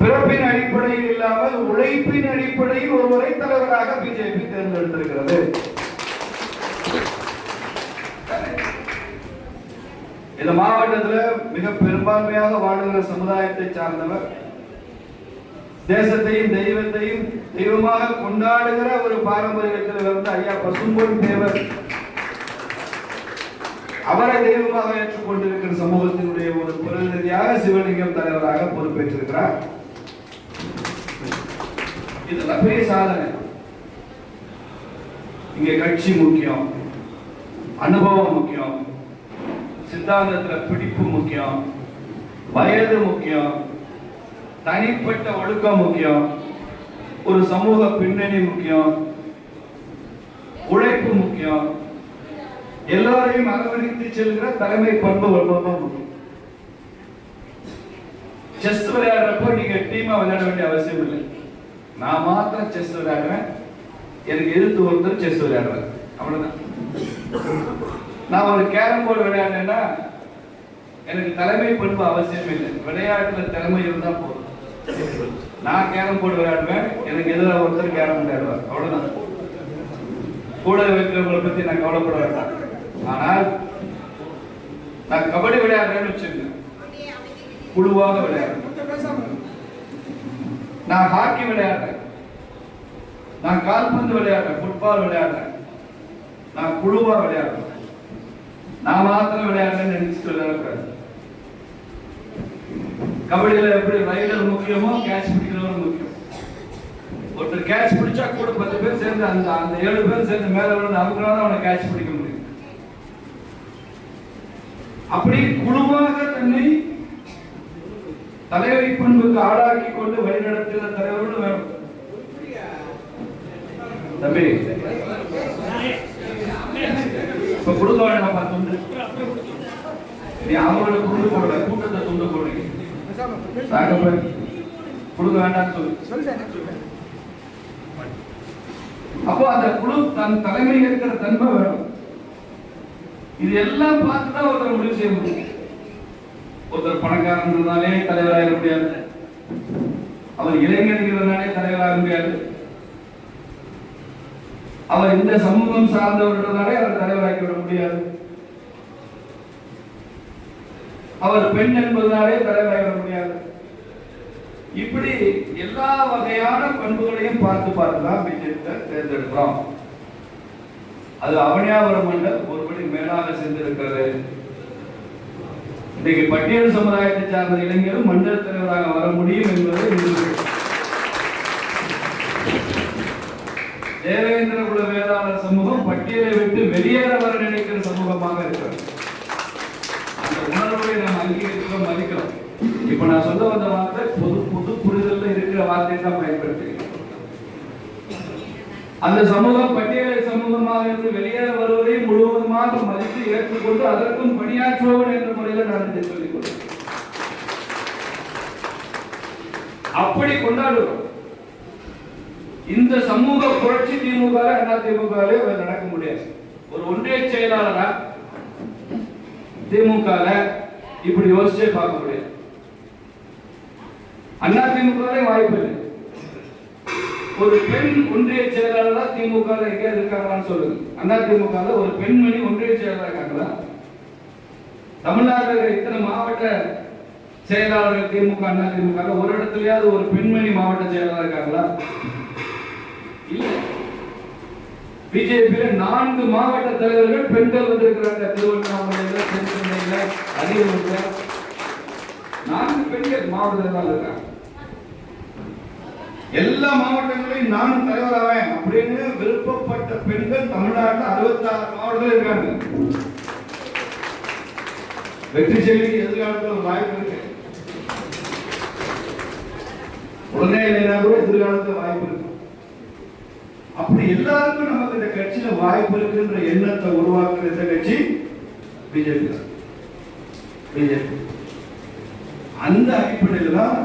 பிறப்பின் அடிப்படையில் இல்லாமல் உழைப்பின் அடிப்படையில் ஒருவரை தலைவராக பிஜேபி தேர்ந்தெடுத்திருக்கிறது. இந்த மாவட்டத்தில் மிக பெரும்பான்மையாக வாழுகிற சமுதாயத்தை சார்ந்தவர், தேசத்தையும் தெய்வத்தையும் தெய்வமாக கொண்டாடுகிற ஒரு பாரம்பரியத்தில் இருந்து ஐயா பசும்பொன் தேவர் அவரை தெய்வமாக ஏற்றுக்கொண்டிருக்கிற சமூகத்தினுடைய ஒரு பிரதிநிதியாக சிவலிங்கம் தலைவராக பொறுப்பேற்றிருக்கிறார். இதெல்லாம் பெரிய சாதனை. இங்க கட்சி முக்கியம், அனுபவம் முக்கியம், சித்தாந்தத்தில் பிடிப்பு முக்கியம், வயது முக்கியம், தனிப்பட்ட ஒழுக்கம் முக்கியம், ஒரு சமூக பின்னணி முக்கியம், உழைப்பு முக்கியம், எல்லோரையும் அரவணைத்து செல்கிற தலைமை பண்பு ரொம்ப முக்கியம். செஸ் விளையாடுறப்போ நீங்க டீமா விளையாட வேண்டிய அவசியம் இல்லை. நான் மாத்திரம் செஸ் விளையாடுறேன், எனக்கு எதிர்த்து ஒருத்தர் செஸ் விளையாடுறேன், அவ்வளவுதான். நான் ஒரு கேரம் போர்டு விளையாடுறேன்னா எனக்கு தலைமை பண்பு அவசியம் இல்லை. விளையாட்டுல திறமை இருந்தா போதும். நான் கேரம் போர்டு விளையாடுவேன், எனக்கு எதிராக ஒருத்தர் கேரம் விளையாடுவார், அவ்வளவுதான். கூட வைக்கிறவங்களை பத்தி நான் கவலைப்பட வேண்டாம். ஆனால் நான் கபடி விளையாடுறேன்னு வச்சிருக்கேன், குழுவாக விளையாடுறேன். நான் ஹாக்கி விளையாடுறேன், நான் கால்பந்து விளையாடுறேன், ஃபுட்பால் விளையாடுறேன், நான் குழுவா விளையாடுறேன். நான் மாத்திரம் விளையாடுறேன்னு நினைச்சிட்டு விளையாடக்கூடாது. கபடியில எப்படி ரைடர் முக்கியமோ கேட்ச் பிடிக்கிறவங்க முக்கியம். ஒருத்தர் கேட்ச் பிடிச்சா கூட 10 பேர் சேர்ந்து அந்த 7 பேர் சேர்ந்து மேல விழுந்து அவங்களால அவனை கேட்ச் பிடிக்க முடியும். அப்படி குழுவாக தன்னை தலைமை பண்புக்கு ஆளாக்கி கொண்டு வழிநடத்துகிற தலைவர்கள் வேணும். தம்பி இப்ப கொடுக்க வேண்டாம், துண்டு நீ அவங்களுக்கு துண்டு போடல, கூட்டத்தை துண்டு போடுறீங்க, கொடுக்க வேண்டாம் சொல்லு. அப்போ அந்த குழு தன் தலைமை இருக்கிற தன்மை வேணும். இது எல்லாம் பார்த்துதான் ஒருத்தர் முடிவு செய்ய முடியும். ஒருத்தர் பணக்காரன் இருந்தாலே தலைவராக முடியாது, அவர் இளைஞர்களாலே தலைவராக முடியாது, அவர் இந்த சமூகம் சார்ந்தவர்களாலே அவர் தலைவராக்கி விட முடியாது, அவர் பெண் என்பதனாலே தலைவராக விட முடியாது. இப்படி எல்லா வகையான பண்புகளையும் பார்த்து பார்த்துதான் பிஜேபி தேர்ந்தெடுக்கிறோம். அது அவனியாபுரம் மண்டல் ஒருபடி மேலாக சென்றிருக்கிறது. இன்றைக்கு பட்டியல் சமுதாயத்தை சார்ந்த இளைஞரும் மண்டல் தலைவராக வர முடியும் என்பதை தேவேந்திர குல வேளாளர் சமூகம் பட்டியலை விட்டு வெளியேற வர நினைக்கிற சமூகமாக இருக்கிறது. அந்த உணர்வை நாம் அங்கீகரிக்கிறோம், மதிக்கிறோம். இப்ப நான் சொல்ல வந்த வார்த்தை புது புரிதல் இருக்கிற வார்த்தையை தான் பயன்படுத்துகிறேன். அந்த சமூகம் பட்டியலை சமூகமாக இருந்து வெளியேற வருவதை முழுவதுமாக மதித்து ஏற்றுக்கொண்டு அதற்கும் பணியாற்றுவோம் என்ற முறையில் நான் இதை சொல்லிக் கொள்கிறேன். அப்படி கொண்டாடுவோம். இந்த சமூக புரட்சி திமுக அதிமுக நடக்க முடியாது. ஒரு ஒன்றிய செயலாளரா திமுக இப்படி யோசிச்சே பார்க்க முடியாது. அதிமுக வாய்ப்பு இல்லை. ஒரு பெண் ஒன்றிய செயலாளரா திமுக எங்க இருக்காங்களான்னு சொல்லுங்க. அதிமுக ஒரு பெண்மணி ஒன்றிய செயலாளர் இருக்காங்களா? தமிழ்நாட்டில் இத்தனை மாவட்ட செயலாளர்கள் திமுக அதிமுக ஒரு இடத்துலயாவது ஒரு பெண்மணி மாவட்ட செயலாளர் இருக்காங்களா? இல்ல. பிஜேபியில 4 மாவட்ட தலைவர்கள் பெண்கள் வந்திருக்கிறாங்க. திருவண்ணாமலையில, தென்சென்னையில, அரியலூர்ல 4 பெண்கள் மாவட்ட தலைவர்கள் இருக்காங்க. எல்லா மாவட்டங்களையும் நானும் தலைவராவேன் அப்படின்னு விருப்பப்பட்ட பெண்கள் தமிழ்நாட்டில் 66 மாவட்டத்தில் இருக்காங்க. வெற்றி செல்வி எதிர்காலத்தில் ஒரு வாய்ப்பு இருக்கு. உடனே இல்லைன்னா கூட எதிர்காலத்தில் வாய்ப்பு இருக்கு. அப்படி எல்லாருக்கும் நமக்கு இந்த கட்சியில வாய்ப்பு இருக்குன்ற எண்ணத்தை உருவாக்குற இந்த கட்சி பிஜேபி தான். பிஜேபி அந்த அடிப்படையில் தான்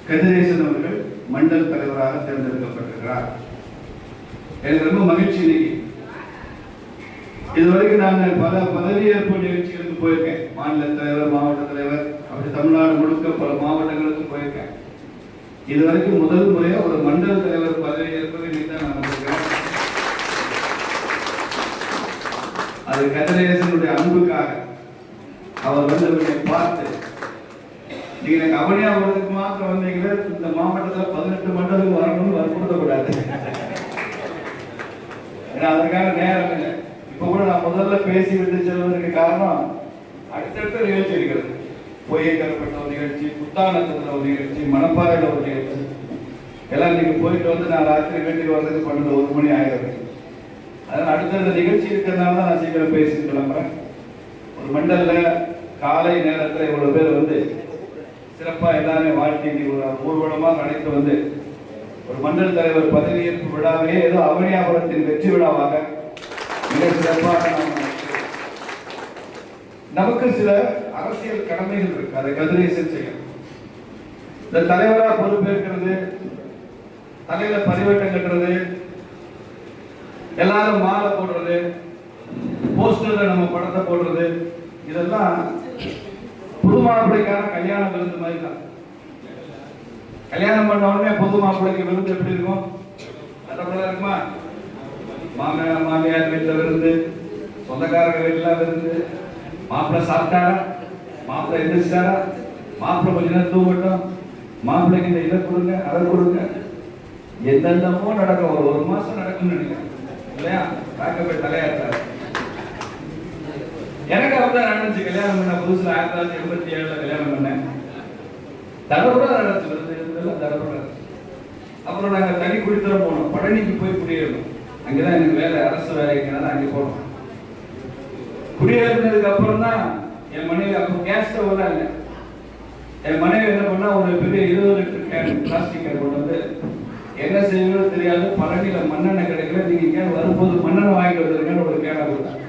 கதிரேசன் அவர்கள் மண்டல் தலைவராக தேர்ந்தெடுக்கப்பட்டிருக்கிறார். எனக்கு ரொம்ப மகிழ்ச்சி. இன்னைக்கு இதுவரைக்கும் நான் பல பதவியேற்பு நிகழ்ச்சிகளுக்கு போயிருக்கேன். மாநில தலைவர், மாவட்ட தலைவர், அப்படி தமிழ்நாடு முழுக்க பல மாவட்டங்களுக்கு போயிருக்கேன். இதுவரைக்கும் முதல் முறையா ஒரு மண்டல தலைவர் பதவி ஏற்பதை தான் நான் வந்திருக்கிறேன். அது கதிரேசனுடைய அன்புக்காக அவர் வந்து அவரை பார்த்து, நீங்க எனக்கு அவனியாபுரத்துக்கு மாத்திரம் வந்தீங்களே, இந்த மாவட்டத்தில் 18 மண்டலம் வரணும்னு வற்புறுத்தக்கூடாது. ஏன்னா அதற்கான நேரம் இல்லை. இப்ப கூட நான் முதல்ல பேசி விட்டு செல்வதற்கு காரணம் அடுத்தடுத்த நிகழ்ச்சி இருக்கிறது. பொய்யக்கப்பட்ட ஒரு நிகழ்ச்சி, புத்தானத்தில் ஒரு நிகழ்ச்சி, மணப்பாறையில் ஒரு நிகழ்ச்சி, எல்லாம் நீங்க போயிட்டு வந்து நான் ராத்திரி வீட்டுக்கு வர்றதுக்கு 12 மணி ஆயிடுது. அதனால அடுத்தடுத்த நிகழ்ச்சி இருக்கிறதுனால தான் நான் சீக்கிரம் பேசி கிளம்புறேன். ஒரு மண்டல காலை நேரத்தில் இவ்வளவு பேர் வந்து சிறப்பா எல்லாமே வாழ்த்தி ஊர்வலமாக அழைத்து வந்து ஒரு மண்டல தலைவர் பதவியேற்பு விழாவையே ஏதோ அவனியாபுரத்தின் வெற்றி விழாவாக மிக சிறப்பாக நமக்கு சில அரசியல் கடமைகள் இருக்கு. அதை கதிரேசன் செய்யணும். இந்த தலைவரா பொறுப்பேற்கிறது, தலையில பரிவட்டம் கட்டுறது, எல்லாரும் மாலை போடுறது, போஸ்டர்ல நம்ம படத்தை போடுறது, இதெல்லாம் புது மாப்பிள்ளைக்கான கல்யாண விருந்து மாதிரி தான். கல்யாணம் பண்ண உடனே புது மாப்பிள்ளைக்கு விருந்து எப்படி இருக்கும்? அதப்பட இருக்குமா? மாமியார் வீட்டில் விருந்து, சொந்தக்காரங்க வீட்டில் விருந்து, மாப்பிள்ளை சாப்பிட்டாரா, மாப்பிள்ளை எந்திரிச்சிட்டாரா, மாப்பிள்ளை கொஞ்ச நேரம் தூங்கட்டும், மாப்பிள்ளைக்கு இந்த இதை கொடுங்க அதை கொடுங்க, எந்தெந்தமோ நடக்கும். ஒரு மாசம் நடக்கும்னு நினைக்கிறேன் இல்லையா? பேக்கப்பட்ட தலையாட்டார். எனக்கு அப்பதான் நடந்துச்சு. கல்யாணம் பண்ண புதுசுல 1987 கல்யாணம் பண்ணேன். தடபுட நடந்துச்சு, விருந்து தடபுட. அப்புறம் நாங்க தனி குடித்தரம் போனோம், பழனிக்கு போய் குடியேறணும். அங்கதான் எனக்கு வேலை, அரசு வேலைக்குனால அங்கே போனோம். குடியேறினதுக்கு அப்புறம் தான் என் மனைவி, அப்போ கேஸ் ஸ்டவ் எல்லாம் இல்லை, என் மனைவி என்ன பண்ணா ஒரு பெரிய 20 லிட்டர் கேன் பிளாஸ்டிக் கேன் கொண்டு வந்து, என்ன செய்யணும்னு தெரியாது, பழனியில மண்ணெண்ணெய் கிடைக்கல, நீங்க கேன் வரும்போது மண்ணெண்ணெய் வாங்கிட்டு வந்துருங்கன்னு ஒரு கேனை கொடுத்தாங்க.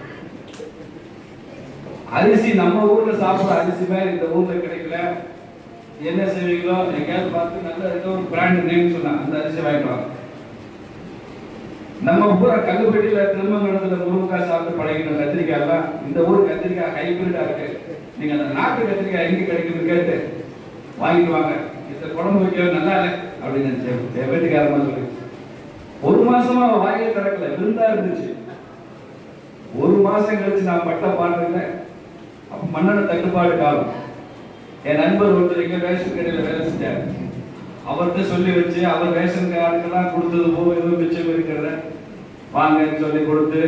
அரிசி நம்ம ஊர்ல சாப்பிட்ற அரிசி மாதிரி இந்த ஊர்ல கிடைக்கல, என்ன செய்வீங்களோ எங்கேயாவது பார்த்து நல்ல ஏதோ ஒரு பிராண்ட் நேம் சொன்னாங்க, அந்த அரிசி வாங்கிட்டு வாங்க. நம்ம ஊர கல்லுப்பட்டியில திருமங்கலத்துல முருங்கைக்காய் சாப்பிட்டு பழகின கத்திரிக்காய் எல்லாம் இந்த ஊர் கத்திரிக்காய் ஹைபிரிடா இருக்கு, நீங்க அந்த நாட்டு கத்திரிக்காய் எங்க கிடைக்குன்னு கேட்டு வாங்கிட்டு வாங்க, இந்த குழம்பு வைக்க நல்லா இல்லை அப்படின்னு நினைச்சேன். வீட்டுக்காரமா சொல்லி ஒரு மாசமா வாயிலே திறக்கல, விருந்தா இருந்துச்சு. ஒரு மாசம் கழிச்சு நான் பட்ட பாடுறேன். அப்ப மண்ணெண்ணெய் தட்டுப்பாடு காலம். என் நண்பர் ஒருத்தர் எங்க ரேஷன் கடையில வேலை செஞ்சார். அவர்கிட்ட சொல்லி வச்சு அவர் ரேஷன் கார்டுக்கெல்லாம் கொடுத்தது போக எதுவும் மிச்சம் இருக்கிறத வாங்கன்னு சொல்லி கொடுத்து,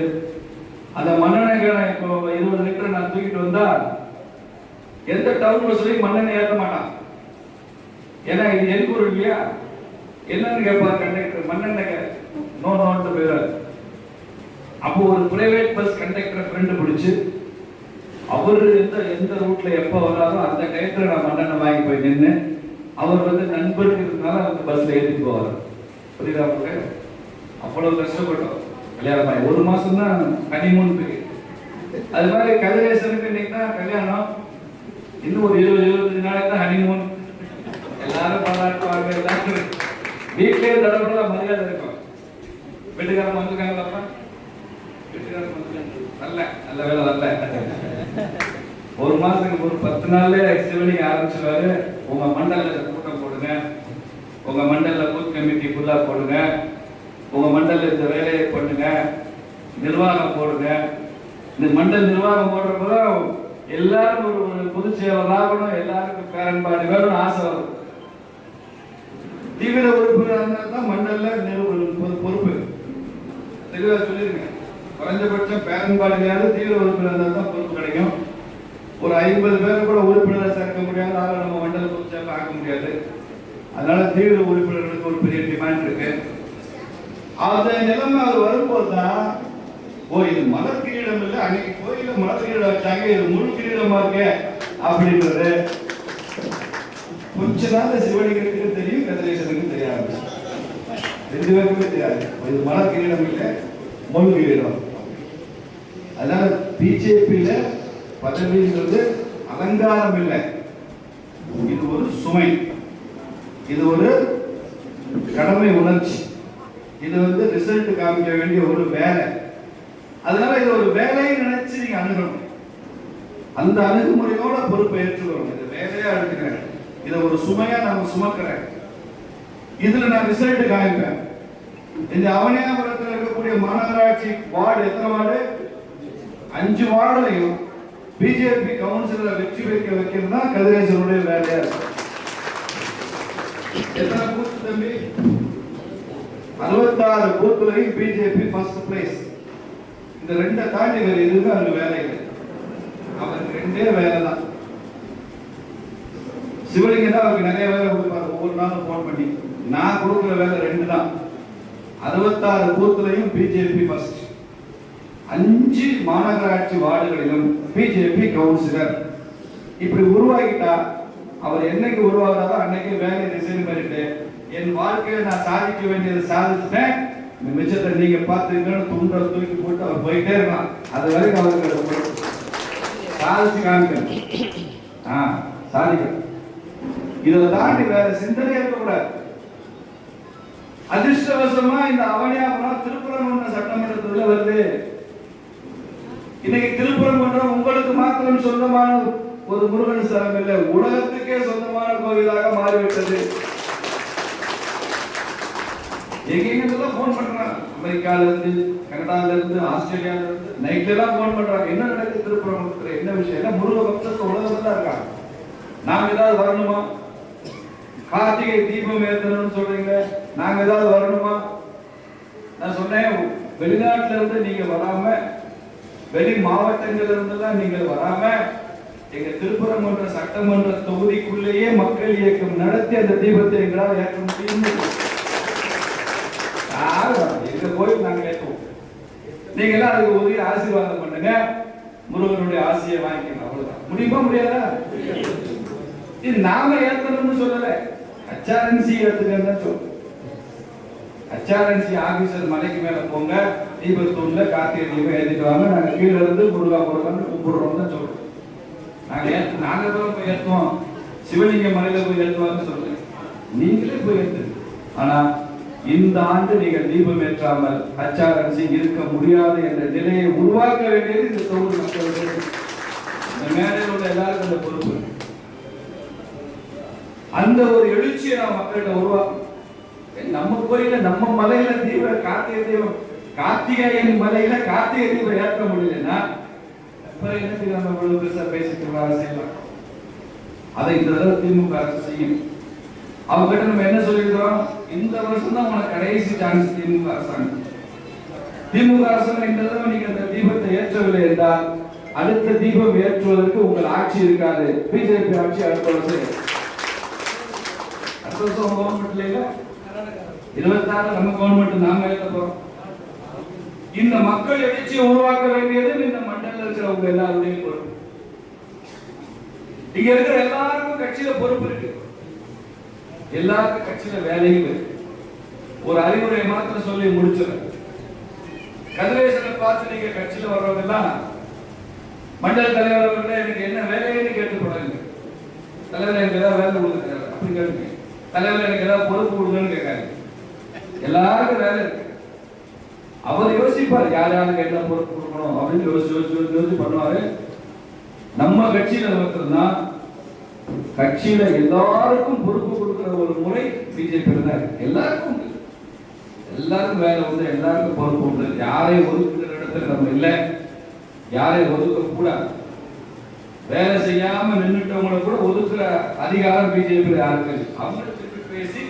அந்த மண்ணெண்ணெய் இப்போ 20 லிட்டர் நான் தூக்கிட்டு வந்தா எந்த டவுன் பஸ்லயும் மண்ணெண்ணெய் ஏற்ற மாட்டான். ஏன்னா இது என் பொருள் இல்லையா, என்னன்னு கேட்பார் கண்டக்டர், மண்ணெண்ணெய் நோட்டு போயிடாது. அப்போ ஒரு பிரைவேட் பஸ் கண்டக்டர் ஃப்ரெண்டு பிடிச்சு, அவரு எந்த ரூட்ல எப்ப வராதோ அந்த டயத்துல நான் மண்ணெண்ணெய் வாங்கி போய் நின்று, அவர் வந்து நண்பருக்கு இருந்தாலும் அந்த பஸ்ல ஏற்றிட்டு போவார். புரியுதா உங்களுக்கு? அவ்வளவு கஷ்டப்பட்டோம். கல்யாணம் ஒரு மாசம் தான் ஹனிமூன் பீரியட். அது மாதிரி கதிரேசனுக்கு இன்னைக்கு தான் கல்யாணம், இன்னும் ஒரு 20-25 நாளைக்கு தான் ஹனிமூன். எல்லாரும் பாராட்டுவாங்க, வீட்லயே தடவை மரியாதை இருக்கும். வீட்டுக்காரன் வந்திருக்காங்களா? வீட்டுக்காரன் வந்து நல்ல நல்ல வேலை வரல. ஒரு மாசத்துக்கு ஒரு 10 நாள்ல சிவனிங் ஆரம்பிச்சுவாரு. உங்க மண்டல கூட்டம் போடுங்க, உங்க மண்டல பூத் கமிட்டி ஃபுல்லா போடுங்க, உங்க மண்டல இந்த வேலையை பண்ணுங்க, நிர்வாகம் போடுங்க. இந்த மண்டல நிர்வாகம் போடுறப்ப எல்லாரும் ஒரு பொதுச் செயலர் ஆகணும், எல்லாருக்கும் பேரன்பாடு வேணும், ஆசை வரும். தீவிர உறுப்பினர் தான் மண்டல பொறுப்பு தெளிவா சொல்லிருங்க. குறைஞ்சபட்சம் பேரன்பாடு தீவிர உறுப்பினர் தான் பொறுப்பு கிடைக்கும். ஒரு 50 பேரை கூட உறுப்பினரை சேர்க்க முடியாது, அதனால நம்ம மண்டல பொதுச் செயலர் ஆக்க முடியாது. அதனால தீவிர உறுப்பினர்களுக்கு ஒரு பெரிய டிமாண்ட் இருக்கு. அந்த நிலைமை அவர் வரும்போதுதான், ஓ இது மலர் கிரீடம் இல்லை, அன்னைக்கு கோயில மலர் கிரீடம் வச்சாங்க, இது முழு கிரீடமா இருக்கு அப்படின்றது கொஞ்ச நாள் சிவலிங்கத்துக்கு தெரியும், கதிரேசனுக்கு தெரியாது, 2 பேருக்குமே தெரியாது. இது மலர் கிரீடம் இல்லை, முழு கிரீடம். அதனால பிஜேபியில பதவிங்கிறது அலங்காரம் இல்லை, இது ஒரு சுமை, இது ஒரு கடமை உணர்ச்சி, இது வந்து ரிசல்ட் காமிக்க வேண்டிய ஒரு வேலை. அதனால இது ஒரு வேலையை நினைச்சு நீங்க அணுகணும். அந்த அணுகுமுறையோட பொறுப்பை ஏற்றுக்கணும். இது வேலையா எடுத்துக்கிறேன், இதை ஒரு சுமையா நம்ம சுமக்கிறேன். இதுல நான் ரிசல்ட் காமிப்பேன். இந்த அவனியாபுரத்தில் இருக்கக்கூடிய மாநகராட்சி வார்டு எத்தனை வார்டு? 5 வார்டுலையும் பிஜேபி கவுன்சிலரை வெற்றி வைக்கிறது தான் கதிரேசனுடைய வேலையா இருக்கு. எத்தனை பூத் தம்பி? 66 பூத்துலையும் பிஜேபி ஃபர்ஸ்ட் பிளேஸ். இந்த 2 தாண்டி வேற எதுவுமே அவருக்கு வேலை இல்லை. அவருக்கு 2 வேலை தான். சிவலிங்கம் தான் அவருக்கு நிறைய வேலை கொடுப்பாரு, ஒவ்வொரு நாளும் போன் பண்ணி. நான் கொடுக்குற வேலை 2 தான். 66 பூத்துலையும் பிஜேபி ஃபர்ஸ்ட். 5 மாநகராட்சி வார்டுகளிலும் பிஜேபி கவுன்சிலர். இப்படி உருவாக்கிட்டா அவர் என்னைக்கு உருவாகிறாரோ அன்னைக்கு வேலை ரிசைன் பண்ணிட்டு என் வாழ்க்கையில நான் சாதிக்க வேண்டியதை சாதிச்சுட்டேன், இந்த மிச்சத்தை நீங்க பார்த்துங்கன்னு துண்டை தூக்கி போட்டு அவர் போயிட்டே இருக்கலாம். அது வரைக்கும் அவருக்கு சாதிச்சு காமிக்கணும். சாதிக்கணும். இதை தாண்டி வேற சிந்தனை இருக்கக்கூடாது. அதிர்ஷ்டவசமா இந்த அவனியாபுரம் திருப்பரங்குன்றம் சட்டமன்றத்துல வருது. இன்னைக்கு திருப்பரங்குன்றம் உங்களுக்கு மாத்திரம் சொந்தமான ஒரு முருகன் ஸ்தலம் இல்லை, உலகத்துக்கே சொந்தமான கோவிலாக மாறிவிட்டது. எங்கெல்லாம் போன் பண்றாங்க, அமெரிக்கால இருந்து, கனடால இருந்து, ஆஸ்திரேலியால இருந்து நைட்ல எல்லாம் போன் பண்றாங்க. என்ன நடக்குது திருப்பரங்குன்றத்துல, என்ன விஷயம்? எல்லாம் முருக பக்தர்கள் உலகத்துல இருக்காங்க. நாங்க ஏதாவது வரணுமா? கார்த்திகை தீபம் ஏற்றணும்னு சொல்றீங்க, நாங்க ஏதாவது வரணுமா? நான் சொன்னேன், வெளிநாட்டுல இருந்து நீங்க வராம, வெளி மாவட்டங்கள்ல இருந்தெல்லாம் நீங்க வராம, எங்க திருப்பரங்குன்ற சட்டமன்ற தொகுதிக்குள்ளேயே மக்கள் இயக்கம் நடத்தி அந்த தீபத்தை எங்களால் ஏற்ற முடியும். எங்க போய் நாங்க ஏற்றுவோம். நீங்க எல்லாம் அதுக்கு உதவி ஆசீர்வாதம் பண்ணுங்க, முருகனுடைய ஆசையை வாங்கிக்கணும். அவ்வளவுதான். முடியுமா? முடியாதா? இது நாம ஏத்தணும்னு சொல்லல, HRNC ஏத்துக்கன்னு சொல்றோம். HRNC ஆபீசர் மலைக்கு மேல போங்க, தீபத்தூண்ல கார்த்திகை தீபம் ஏத்திட்டு வாங்க, நாங்க கீழே இருந்து முருகா முருகன் கும்பிடுறோம் தான் சொல்றோம். நாங்க போய் ஏற்றுவோம், சிவலிங்க மலையில போய் ஏற்றுவாங்க சொல்றேன், நீங்களே போய் ஏற்று. ஆனா இந்த ஆண்டு நீங்கள் தீபம் ஏற்றாமல் HRNC இருக்க முடியாது என்ற நிலையை உருவாக்க வேண்டியது இந்த தொகுதி மக்களுக்கு. இந்த மேடையில் உள்ள எல்லாருக்கும் அந்த பொறுப்பு. அந்த ஒரு எழுச்சியை நாம் மக்கள்கிட்ட உருவாக்கணும். நம்ம கோயில நம்ம மலையில கார்த்திகை தீபம், கார்த்திகேயன் மலையில கார்த்திகை தீபம் ஏற்ற முடியலன்னா என்னத்துக்கு நம்ம இவ்வளவு பெருசா பேசிட்டு செய்யலாம்? அதை இந்த தடவை திமுக அரசு செய்யும். அவங்க கிட்ட நம்ம என்ன சொல்லியிருக்கிறோம்? இந்த வருஷம் தான் உனக்கு கடைசி சான்ஸ். திமுக அரசாங்கம், திமுக அரசாங்கம் இந்த தடவை நீங்க அந்த தீபத்தை ஏற்றவில்லை என்றால் அடுத்த தீபம் ஏற்றுவதற்கு உங்கள் ஆட்சி இருக்காது. பிஜேபி ஆட்சி அடுத்த வருஷம், அடுத்த வருஷம் கவர்மெண்ட்ல இல்ல, 26 நம்ம கவர்மெண்ட் நாம ஏற்ற போறோம். இந்த மக்கள் எழுச்சியை உருவாக்க வேண்டியது இந்த மண்டல இருக்கிறவங்க எல்லாருடைய பொறுப்பு. இங்க இருக்கிற எல்லாருக்கும் கட்சியில பொறுப்பு இருக்கு, எல்லாருக்கும் கட்சியில வேலையும் இருக்கு. ஒரு அறிவுரை மாத்திரம் சொல்லி முடிச்சிடும். கதிரேசனை பார்த்து நீங்க கட்சியில வர்றவங்க எல்லாம் மண்டல தலைவர் அவர்களே எனக்கு என்ன வேலைன்னு கேட்டு போறாங்க. தலைவர் எனக்கு ஏதாவது வேலை கொடுக்குறாரு அப்படி கேளுங்க. தலைவர் எனக்கு ஏதாவது பொறுப்பு கொடுங்கன்னு கேட்காரு. எல்லாருக்கும் வேலை இருக்கு. அவர் யோசிப்பார் யார் யாருக்கு என்ன பொறுப்பு கொடுக்கணும் அப்படின்னு யோசிச்சு பண்ணுவாரு. நம்ம கட்சியில இருக்கிறதுனா கட்சியில எல்லாருக்கும் பொறுப்பு கொடுக்கிற ஒரு முறை பிஜேபி தான் இருக்கு. எல்லாருக்கும் வேலை உண்டு, எல்லாருக்கும் பொறுப்பு உண்டு. யாரையும் ஒதுக்குற இடத்துல நம்ம இல்லை, யாரையும் ஒதுக்க கூடாது. வேலை செய்யாம நின்றுட்டவங்களை கூட ஒதுக்குற அதிகாரம் பிஜேபி யாருக்கு? அவங்களை திருப்பி பேசி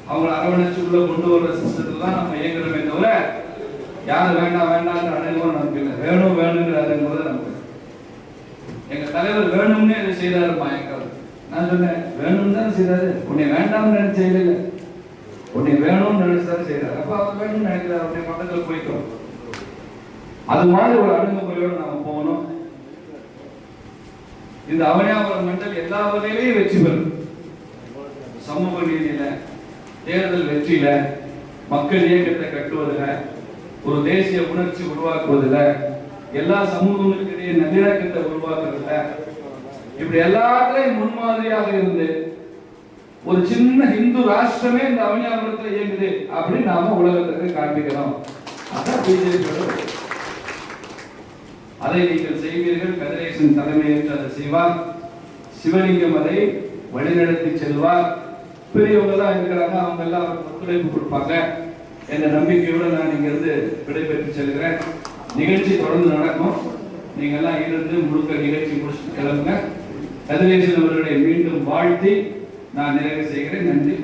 அவங்களை அரவணைச்சு உள்ள கொண்டு வர்ற சிஸ்டத்துல தான் நம்ம இயங்குறோமே தவிர யாரும் வேண்டாம் வேண்டாம்ன்ற அனைவரும் நமக்கு இல்லை. வேணும் வேணுங்கிற அணுகும்போது நமக்கு. எங்க தலைவர் வேணும்னே இதை செய்தாரு மாயக்கால். நான் சொன்னேன் வேணும்னு தான் செய்தாரு, உன்னை வேண்டாம்னு நினைச்சு செய்யல, உன்னை வேணும்னு நினைச்சுதான் செய்தாரு. அப்ப அவர் வேணும்னு நினைக்கிறார், உன்னை பக்கத்தில் போய்க்கிறோம். அது மாதிரி ஒரு அணுகுமுறையோடு நாம போகணும். இந்த அவனியாபுரம் மண்டல் எல்லா வகையிலையும் வெற்றி பெறும். சமூக நீதியில, தேர்தல் வெற்றியில, மக்கள் இயக்கத்தை கட்டுவதில், ஒரு தேசிய உணர்ச்சி உருவாக்குவதில், எல்லா சமூகங்களுக்கு இடையே நல்லிணக்கத்தை உருவாக்குறதுல, இப்படி எல்லாத்தையும் முன்மாதிரியாக இருந்து ஒரு சின்ன இந்து ராஷ்டிரமே இந்த அவனியாபுரத்தில் இயங்குது அப்படின்னு நாம உலகத்துக்கு காண்பிக்கிறோம். அதான் பிஜேபி. அதை நீங்கள் செய்வீர்கள். கதிரேசன் தலைமையேற்று அதை செய்வார். சிவலிங்கம் அதை வழிநடத்தி செல்வார். பெரியவங்க எல்லாம் இருக்கிறாங்க, அவங்க எல்லாம் ஒத்துழைப்பு கொடுப்பாங்க என்ற நம்பிக்கையோடு நான் இங்கிருந்து விடைபெற்று செல்கிறேன். நிகழ்ச்சி தொடர்ந்து நடக்கும். நீங்க எல்லாம் இருந்து முழுக்க நிகழ்ச்சி முடிச்சுட்டு கிளம்புங்க. கதிரேசன் அவர்களை மீண்டும் வாழ்த்தி நான் நிறைவு செய்கிறேன். நன்றி.